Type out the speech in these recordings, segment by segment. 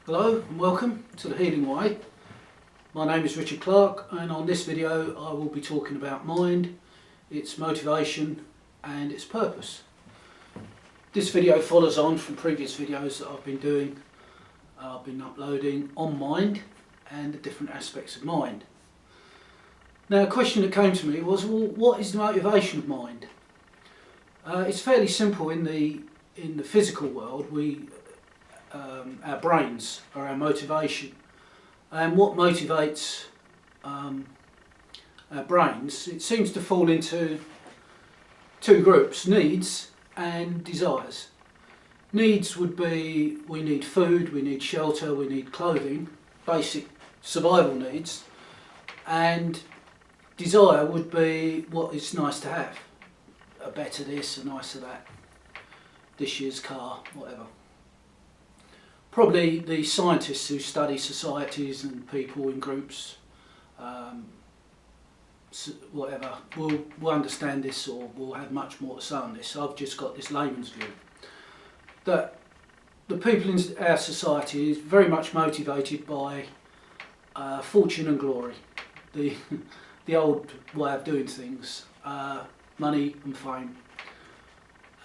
Hello and welcome to The Healing Way. My name is Richard Clark, and on this video I will be talking about mind, its motivation and its purpose. This video follows on from previous videos that I've been doing, I've been uploading on mind and the different aspects of mind. Now, a question that came to me was, well, what is the motivation of mind? It's fairly simple. In the physical world, our brains are our motivation, and what motivates our brains, it seems to fall into two groups: needs and desires. Needs would be, we need food, we need shelter, we need clothing, basic survival needs, and desire would be what is nice to have, a better this, a nicer that, this year's car, whatever. Probably the scientists who study societies and people in groups, whatever, will understand this, or will have much more to say on this. I've just got this layman's view, that the people in our society is very much motivated by fortune and glory, the old way of doing things, money and fame,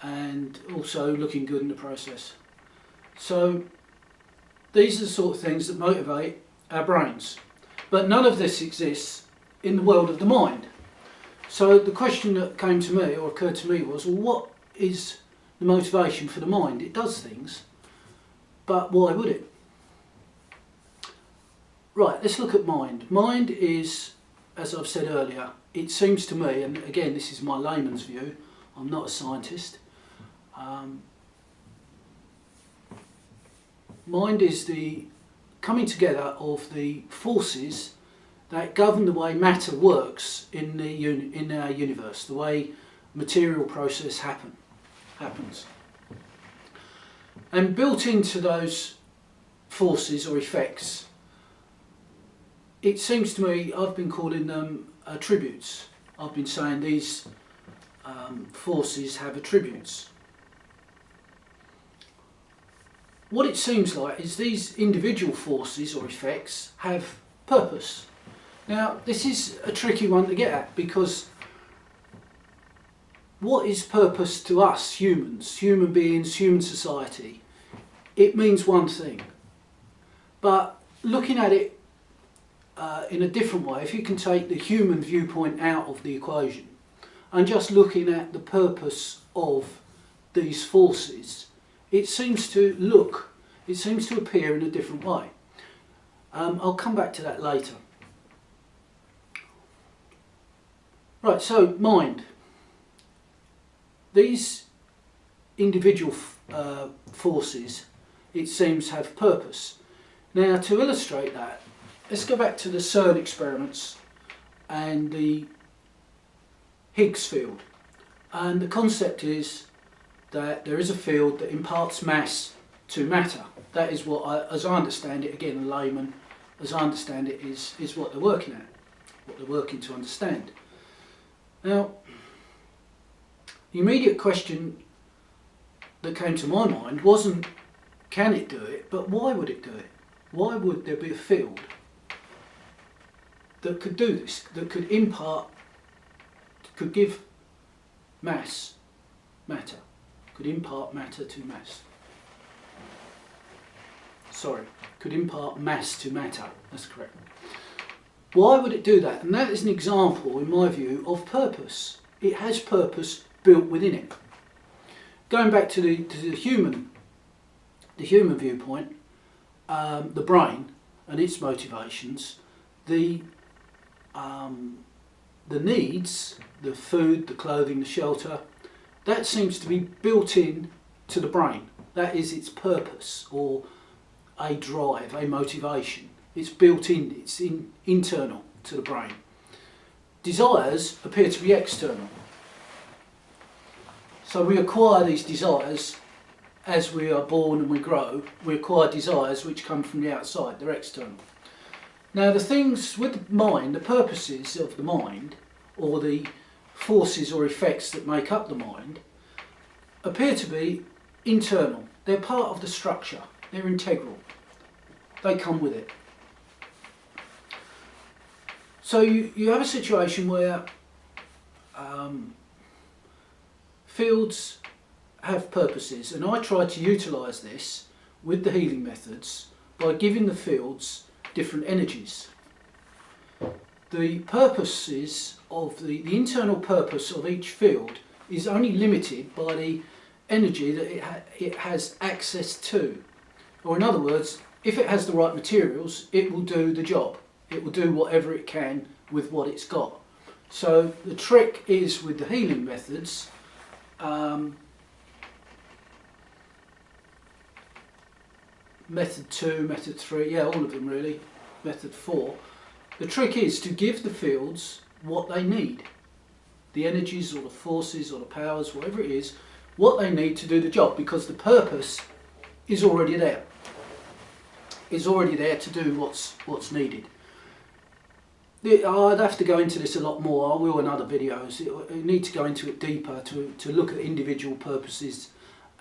and also looking good in the process. So these are the sort of things that motivate our brains. But none of this exists in the world of the mind. So the question that came to me, or occurred to me, was, well, what is the motivation for the mind? It does things, but why would it? Right, let's look at mind. Mind is, as I've said earlier, it seems to me, and again this is my layman's view, I'm not a scientist, mind is the coming together of the forces that govern the way matter works in our universe, the way material process happens. And built into those forces or effects, it seems to me, I've been calling them attributes. I've been saying these forces have attributes. What it seems like is these individual forces or effects have purpose. Now, this is a tricky one to get at, because what is purpose to us humans, human beings, human society? It means one thing. But looking at it in a different way, if you can take the human viewpoint out of the equation and just looking at the purpose of these forces, it seems to appear in a different way. I'll come back to that later. Right, so mind. These individual forces, it seems, have purpose. Now, to illustrate that, let's go back to the CERN experiments and the Higgs field. And the concept is that there is a field that imparts mass to matter. That is what, as I understand it, again, a layman, as I understand it, is what they're working at, what they're working to understand. Now, the immediate question that came to my mind wasn't, can it do it, but why would it do it? Why would there be a field that could do this, that could give mass, matter, could impart matter to mass? Sorry, could impart mass to matter, that's correct. Why would it do that? And that is an example, in my view, of purpose. It has purpose built within it. Going back to the human viewpoint, the brain and its motivations, the needs, the food, the clothing, the shelter, that seems to be built in to the brain. That is its purpose, or a drive, a motivation. It's built in, it's internal to the brain. Desires appear to be external. So we acquire these desires as we are born and we grow. We acquire desires which come from the outside, they're external. Now, the things with the mind, the purposes of the mind, or the forces or effects that make up the mind, appear to be internal. They're part of the structure, they're integral. they come with it. So you have a situation where fields have purposes, and I try to utilise this with the healing methods by giving the fields different energies. The purposes of the internal purpose of each field is only limited by the energy that it has access to. Or in other words, if it has the right materials, it will do the job. It will do whatever it can with what it's got. So the trick is with the healing methods, method 2, method 3, yeah, all of them really, method 4. The trick is to give the fields what they need. The energies or the forces or the powers, whatever it is, what they need to do the job, because the purpose is already there. It's already there to do what's needed. I'd have to go into this a lot more. I will in other videos. I need to go into it deeper to look at individual purposes,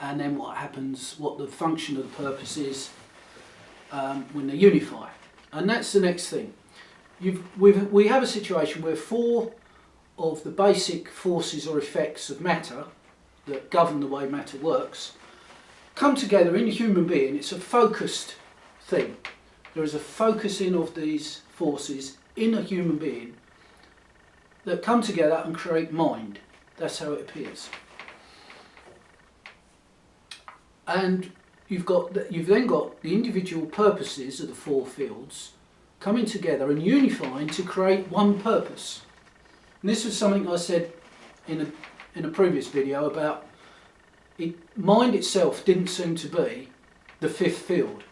and then what happens, what the function of the purpose is when they unify. And that's the next thing. We have a situation where 4 of the basic forces or effects of matter that govern the way matter works come together in a human being. It's a focused thing. There is a focusing of these forces in a human being that come together and create mind. That's how it appears. And you've then got the individual purposes of the 4 fields coming together and unifying to create one purpose. And this was something I said in a previous video about mind itself didn't seem to be the 5th field,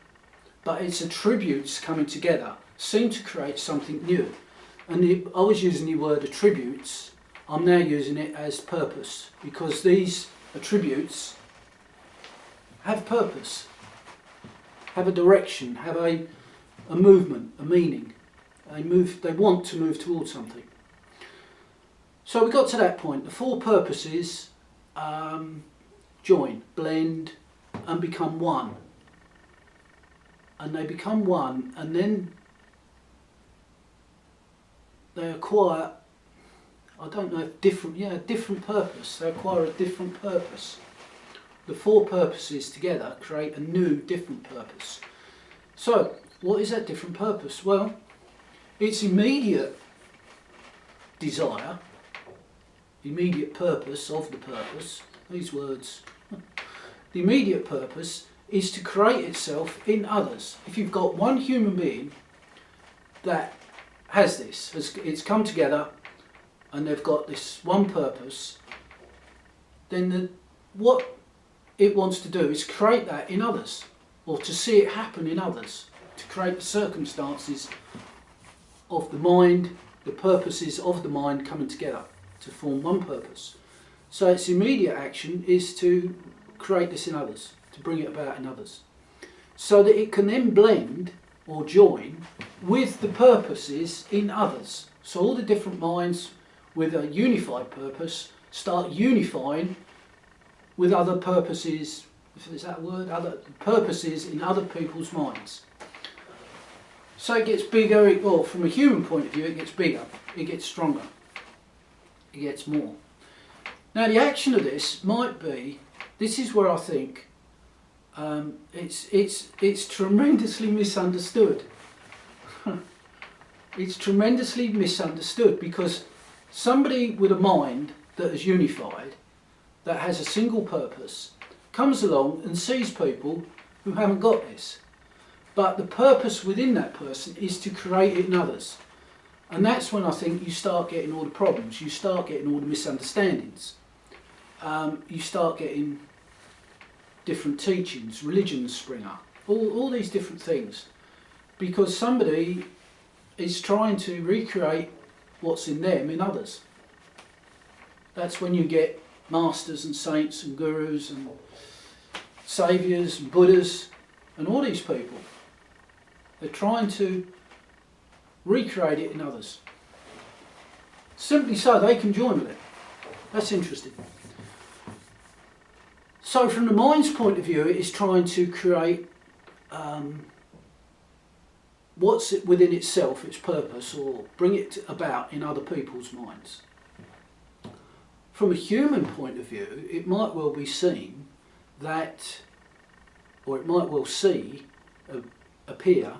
but its attributes coming together seem to create something new. And I was using the word attributes, I'm now using it as purpose, because these attributes have purpose, have a direction, have a movement, a meaning. They want to move towards something. So we got to that point. The 4 purposes join, blend, and become one. And they become one, and then they acquire, I don't know if different purpose. They acquire a different purpose. The 4 purposes together create a new, different purpose. So, what is that different purpose? Well, its immediate desire, immediate purpose of the purpose, these words, the immediate purpose is to create itself in others. If you've got one human being that has this, it's come together and they've got this one purpose, then what it wants to do is create that in others, or to see it happen in others, to create the circumstances of the mind, the purposes of the mind coming together to form one purpose. So its immediate action is to create this in others, to bring it about in others, so that it can then blend or join with the purposes in others. So all the different minds with a unified purpose start unifying with other purposes, if is that a word, other purposes in other people's minds. So it gets bigger, or from a human point of view, it gets bigger, it gets stronger, it gets more. Now the action of this might be, this is where I think it's tremendously misunderstood. It's tremendously misunderstood, because somebody with a mind that is unified, that has a single purpose, comes along and sees people who haven't got this. But the purpose within that person is to create it in others. And that's when I think you start getting all the problems, you start getting all the misunderstandings. You start getting different teachings, religions spring up, all these different things. Because somebody is trying to recreate what's in them in others. That's when you get masters and saints and gurus and saviours and Buddhas and all these people. They're trying to recreate it in others, simply so they can join with it. That's interesting. So from the mind's point of view, it is trying to create what's it within itself, its purpose, or bring it about in other people's minds. From a human point of view, it might well be seen that, or it might well appear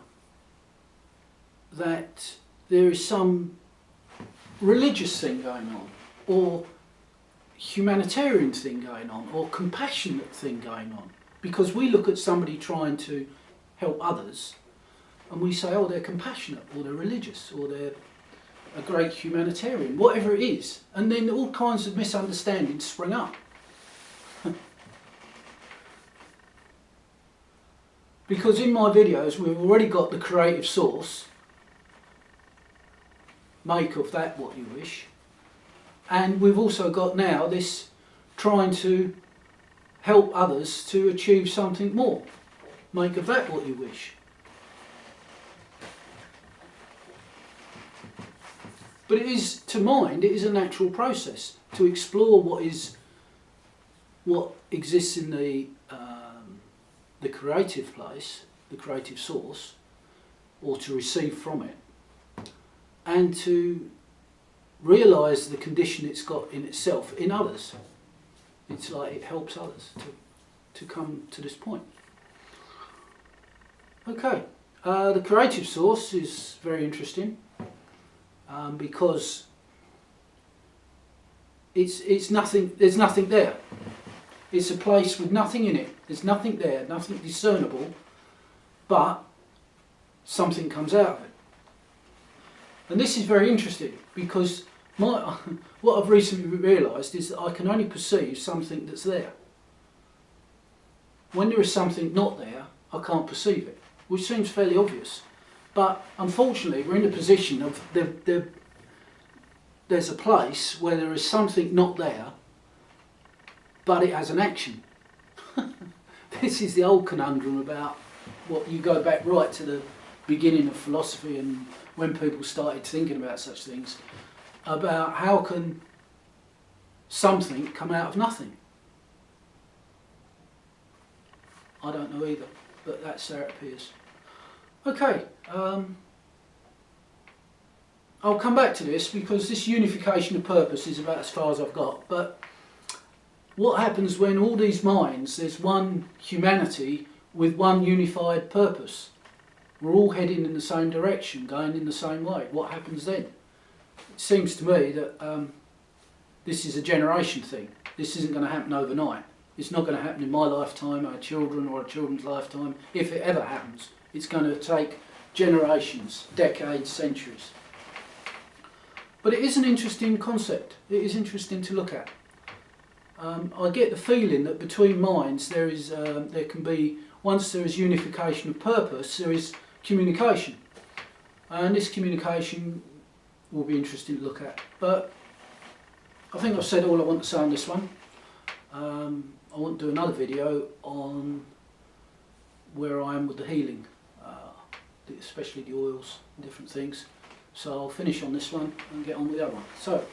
that there is some religious thing going on, or humanitarian thing going on, or compassionate thing going on. Because we look at somebody trying to help others and we say, oh, they're compassionate, or they're religious, or they're a great humanitarian, whatever it is. And then all kinds of misunderstandings spring up. Because in my videos we've already got the creative source, make of that what you wish, and we've also got now this trying to help others to achieve something more, make of that what you wish. But it is, to mind, it is a natural process to explore what exists in the creative place, the creative source, or to receive from it, and to realise the condition it's got in itself, in others. It's like it helps others to come to this point. Okay, the creative source is very interesting because it's nothing. There's nothing there. It's a place with nothing in it. There's nothing there, nothing discernible, but something comes out of it. And this is very interesting because what I've recently realised is that I can only perceive something that's there. When there is something not there, I can't perceive it, which seems fairly obvious. But unfortunately, we're in a position of there's a place where there is something not there, but it has an action. This is the old conundrum about what you go back right to the beginning of philosophy and when people started thinking about such things, about how can something come out of nothing. I don't know either, but that's how it appears. Okay, I'll come back to this because this unification of purpose is about as far as I've got, but what happens when all these minds, there's one humanity with one unified purpose? We're all heading in the same direction, going in the same way. What happens then? It seems to me that this is a generation thing. This isn't going to happen overnight. It's not going to happen in my lifetime, our children or our children's lifetime. If it ever happens, it's going to take generations, decades, centuries. But it is an interesting concept. It is interesting to look at. I get the feeling that between minds there can be, once there is unification of purpose, there is communication. And this communication will be interesting to look at. But I think I've said all I want to say on this one. I want to do another video on where I am with the healing, especially the oils and different things. So I'll finish on this one and get on with the other one. So,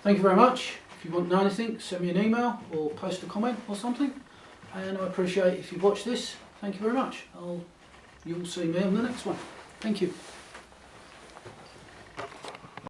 thank you very much. If you want to know anything, send me an email or post a comment or something. And I appreciate if you've watched this. Thank you very much. You'll see me on the next one. Thank you.